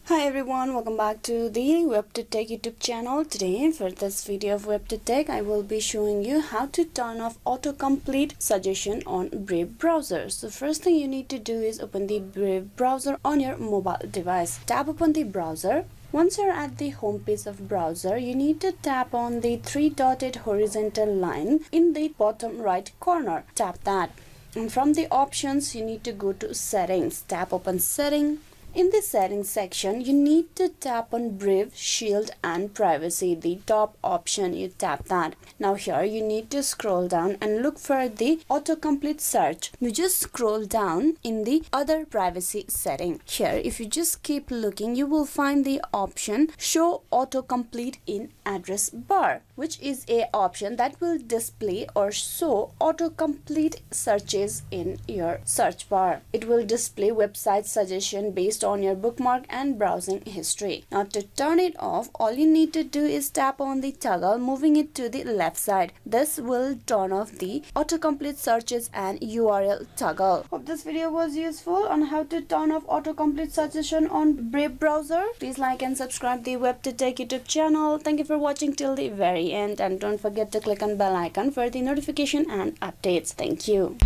Hi everyone, welcome back to the WebToTech YouTube channel. Today for this video of WebToTech, I will be showing you how to turn off autocomplete suggestion on Brave browser. So first thing you need to do is open the Brave browser on your mobile device. Tap upon the browser. Once you're at the home page of browser, you need to tap on the three-dotted horizontal line in the bottom right corner. Tap that. And from the options, you need to go to settings. Tap open setting. In the settings section, you need to tap on Brave, Shield and Privacy, the top option. You tap that. Now here you need to scroll down and look for the autocomplete search. You just scroll down in the other privacy setting. Here, if you just keep looking, you will find the option Show Autocomplete in Address Bar, which is a option that will display or show autocomplete searches in your search bar. It will display website suggestion based on your bookmark and browsing history. Now to turn it off, all you need to do is tap on the toggle, moving it to the left side. This will turn off the autocomplete searches and URL toggle. Hope this video was useful on how to turn off autocomplete suggestion on Brave browser. Please like and subscribe the WebToTech YouTube channel. Thank you for watching till the very end, and don't forget to click on bell icon for the notification and updates. Thank you.